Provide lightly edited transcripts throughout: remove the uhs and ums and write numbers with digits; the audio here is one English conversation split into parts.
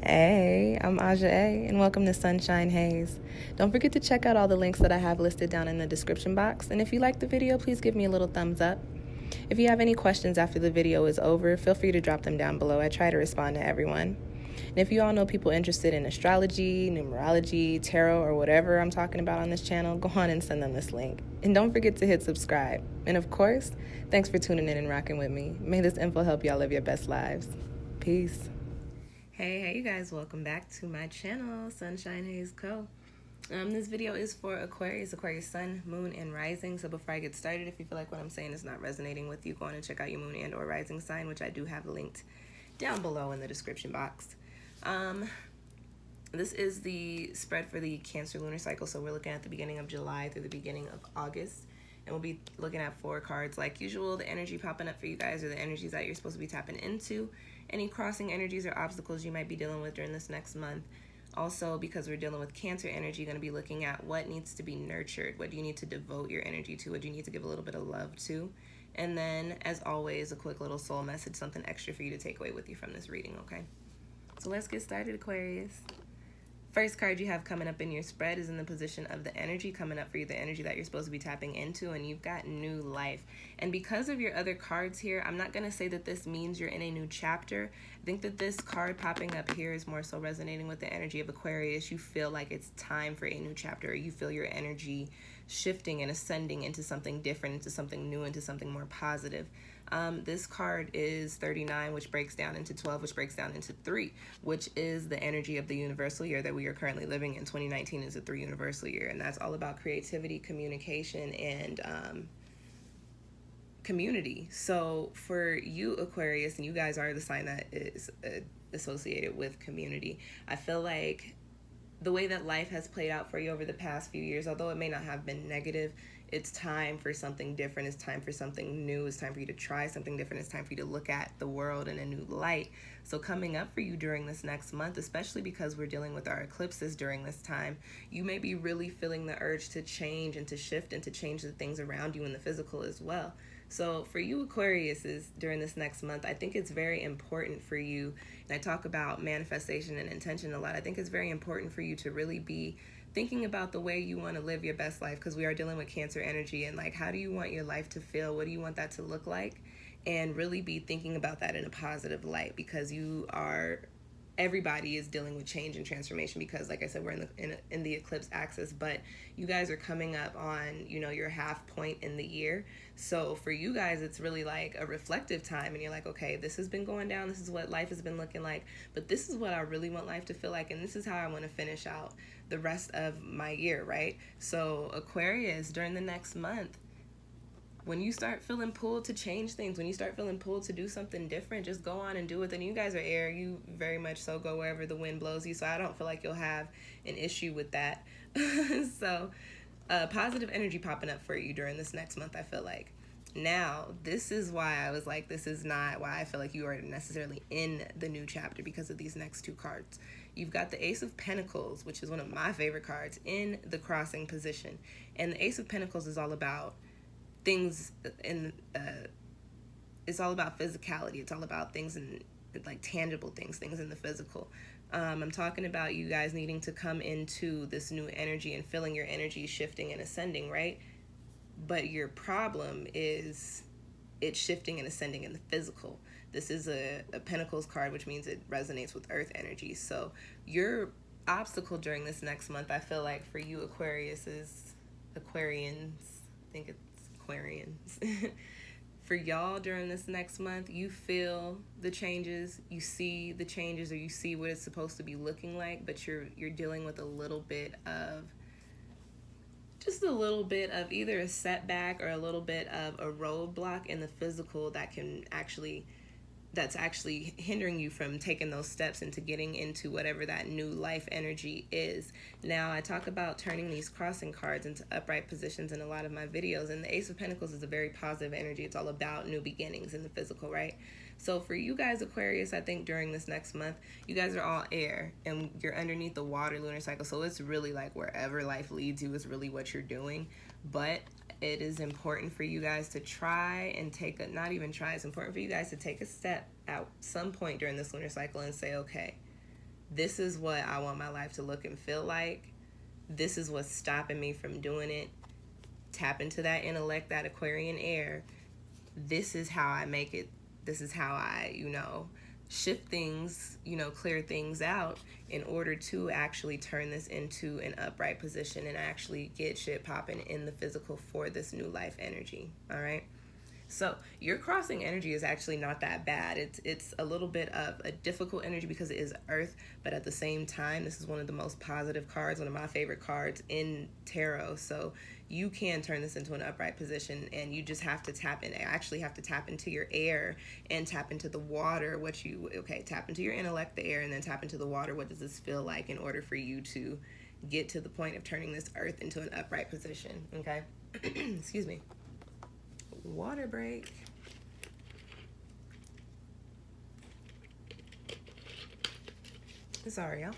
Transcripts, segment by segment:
Hey, I'm Aja A, and welcome to Sunshine Haze. Don't forget to check out all the links that I have listed down in the description box, and if you like the video, please give me a little thumbs up. If you have any questions after the video is over, feel free to drop them down below. I try to respond to everyone. And if you all know people interested in astrology, numerology, tarot, or whatever I'm talking about on this channel, go on and send them this link. And don't forget to hit subscribe. And of course, thanks for tuning in and rocking with me. May this info help y'all live your best lives. Peace. Hey, you guys, welcome back to my channel, SunshinehazeCo. This video is for Aquarius Sun, Moon, and Rising. So before I get started, if you feel like what I'm saying is not resonating with you, go on and check out your Moon and or Rising sign, which I do have linked down below in the description box. This is the spread for the Cancer lunar cycle. So we're looking at the beginning of July through the beginning of August. And we'll be looking at 4 cards like usual. The energy popping up for you guys are the energies that you're supposed to be tapping into. Any crossing energies or obstacles you might be dealing with during this next month. Also, because we're dealing with Cancer energy, you're going to be looking at what needs to be nurtured. What do you need to devote your energy to? What do you need to give a little bit of love to? And then, as always, a quick little soul message, something extra for you to take away with you from this reading, okay? So let's get started, Aquarius. First card you have coming up in your spread is in the position of the energy coming up for you, the energy that you're supposed to be tapping into, and you've got new life. And because of your other cards here, I'm not going to say that this means you're in a new chapter. I think that this card popping up here is more so resonating with the energy of Aquarius. You feel like it's time for a new chapter, or you feel your energy shifting and ascending into something different, into something new, into something more positive. This card is 39, which breaks down into 12, which breaks down into 3, which is the energy of the universal year that we are currently living in. 2019 is a 3 universal year, and that's all about creativity, communication, and community. So for you, Aquarius, and you guys are the sign that is associated with community, I feel like the way that life has played out for you over the past few years, although it may not have been negative, it's time for something different. It's time for something new. It's time for you to try something different. It's time for you to look at the world in a new light. So coming up for you during this next month, especially because we're dealing with our eclipses during this time, you may be really feeling the urge to change and to shift and to change the things around you in the physical as well. So for you Aquariuses during this next month, I think it's very important for you, and I talk about manifestation and intention a lot. I think it's very important for you to really be thinking about the way you want to live your best life, because we are dealing with Cancer energy, and like, how do you want your life to feel? What do you want that to look like? And really be thinking about that in a positive light, because everybody is dealing with change and transformation, because like I said, we're in the eclipse axis, but you guys are coming up on, your half point in the year. So for you guys, it's really like a reflective time, and you're like, okay, this has been going down, this is what life has been looking like, but this is what I really want life to feel like, and this is how I want to finish out the rest of my year, right? So Aquarius, during the next month, when you start feeling pulled to change things, when you start feeling pulled to do something different, just go on and do it. And you guys are air. You very much so go wherever the wind blows you. So I don't feel like you'll have an issue with that. So positive energy popping up for you during this next month, I feel like. Now, this is why I was like, this is not why I feel like you are necessarily in the new chapter, because of these next 2 cards. You've got the Ace of Pentacles, which is one of my favorite cards, in the crossing position. And the Ace of Pentacles is all about things it's all about physicality. It's all about things in like tangible things in the physical. I'm talking about you guys needing to come into this new energy and feeling your energy shifting and ascending, right? But your problem is it's shifting and ascending in the physical. This is a Pentacles card, which means it resonates with Earth energy. So your obstacle during this next month, I feel like for you Aquarians, I think it's Aquarians. For y'all during this next month, you feel the changes, you see the changes, or you see what it's supposed to be looking like, but you're dealing with a little bit of either a setback or a little bit of a roadblock in the physical that's actually hindering you from taking those steps into getting into whatever that new life energy is. Now, I talk about turning these crossing cards into upright positions in a lot of my videos, and the Ace of Pentacles is a very positive energy. It's all about new beginnings in the physical, right? So for you guys, Aquarius, I think during this next month, you guys are all air, and you're underneath the water lunar cycle, so it's really like wherever life leads you is really what you're doing. But it is important for you guys to try and it's important for you guys to take a step at some point during this lunar cycle and say, okay, This is what I want my life to look and feel like. This is what's stopping me from doing it. Tap into that intellect, that Aquarian air. This is how I make it. This is how I, shift things, clear things out in order to actually turn this into an upright position and actually get shit popping in the physical for this new life energy. All right. So your crossing energy is actually not that bad. It's a little bit of a difficult energy because it is Earth, but at the same time, this is one of the most positive cards, one of my favorite cards in tarot. So you can turn this into an upright position, and you just have to tap into your air and tap into the water. Tap into your intellect, the air, and then tap into the water. What does this feel like in order for you to get to the point of turning this Earth into an upright position? Okay. Excuse me. Water break. Sorry, y'all.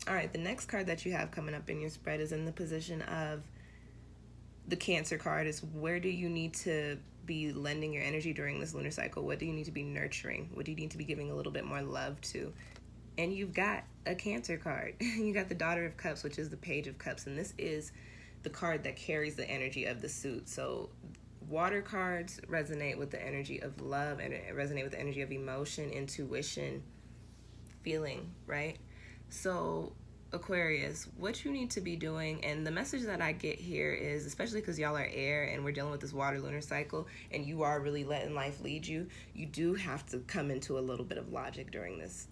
All right, the next card that you have coming up in your spread is in the position of the Cancer card. Is where do you need to be lending your energy during this lunar cycle? What do you need to be nurturing? What do you need to be giving a little bit more love to? And you've got a Cancer card. You got the Daughter of Cups, which is the Page of Cups, and this is the card that carries the energy of the suit. So water cards resonate with the energy of love and resonate with the energy of emotion, intuition, feeling, right? So Aquarius, what you need to be doing, and the message that I get here is, especially because y'all are air and we're dealing with this water lunar cycle and you are really letting life lead you, you do have to come into a little bit of logic during this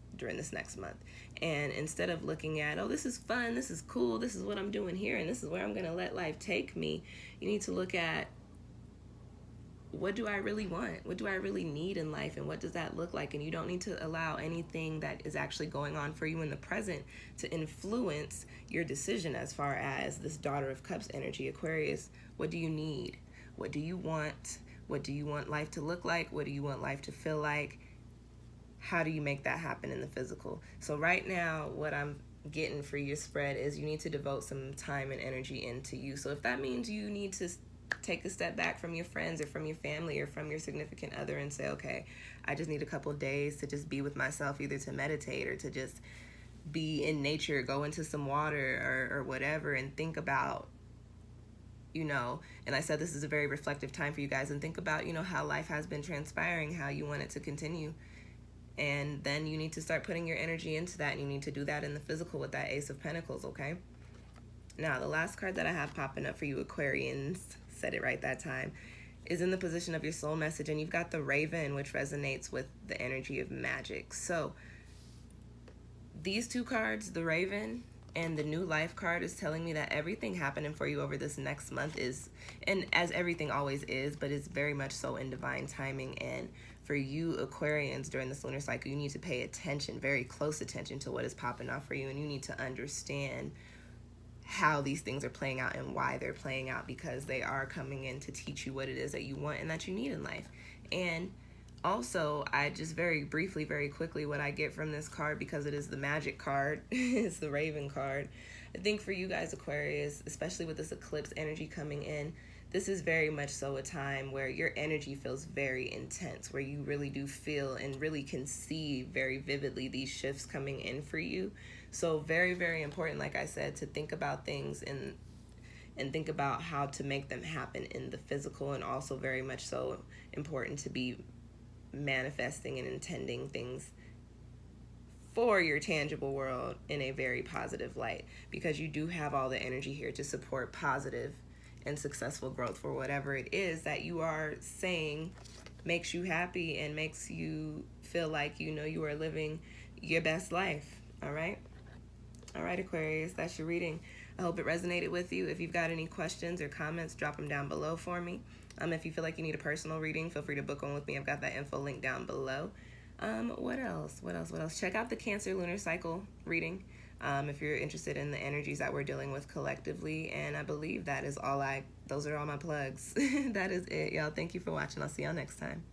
next month. And instead of looking at, oh, this is fun, this is cool, this is what I'm doing here, and this is where I'm going to let life take me, you need to look at, what do I really want? What do I really need in life? And what does that look like? And you don't need to allow anything that is actually going on for you in the present to influence your decision as far as this Daughter of Cups energy. Aquarius, what do you need? What do you want? What do you want life to look like? What do you want life to feel like? How do you make that happen in the physical? So right now, what I'm getting for your spread is you need to devote some time and energy into you. So if that means you need to take a step back from your friends or from your family or from your significant other and say, okay, I just need a couple of days to just be with myself, either to meditate or to just be in nature, go into some water or whatever, and think about, and I said this is a very reflective time for you guys, and think about, how life has been transpiring, how you want it to continue. And then you need to start putting your energy into that, and you need to do that in the physical with that Ace of Pentacles, okay? Now, the last card that I have popping up for you Aquarians, said it right that time, is in the position of your soul message, and you've got the Raven, which resonates with the energy of magic. So these two cards, the Raven and the New Life card, is telling me that everything happening for you over this next month is, and as everything always is, but it's very much so in divine timing. And for you Aquarians during this lunar cycle, you need to pay attention, very close attention to what is popping off for you, and you need to understand how these things are playing out and why they're playing out, because they are coming in to teach you what it is that you want and that you need in life. And also, I just very briefly, very quickly, what I get from this card, because it is the magic card, it's the Raven card. I think for you guys Aquarius, especially with this eclipse energy coming in, this is very much so a time where your energy feels very intense, where you really do feel and really can see very vividly these shifts coming in for you. So very, very important, like I said, to think about things and think about how to make them happen in the physical, and also very much so important to be manifesting and intending things for your tangible world in a very positive light, because you do have all the energy here to support positive and successful growth for whatever it is that you are saying makes you happy and makes you feel like you are living your best life. All right, Aquarius, that's your reading. I hope it resonated with you. If you've got any questions or comments, drop them down below for me. If you feel like you need a personal reading, feel free to book one with me. I've got that info link down below. What else? Check out the Cancer lunar cycle reading if you're interested in the energies that we're dealing with collectively. And I believe that is those are all my plugs. That is it, y'all. Thank you for watching. I'll see y'all next time.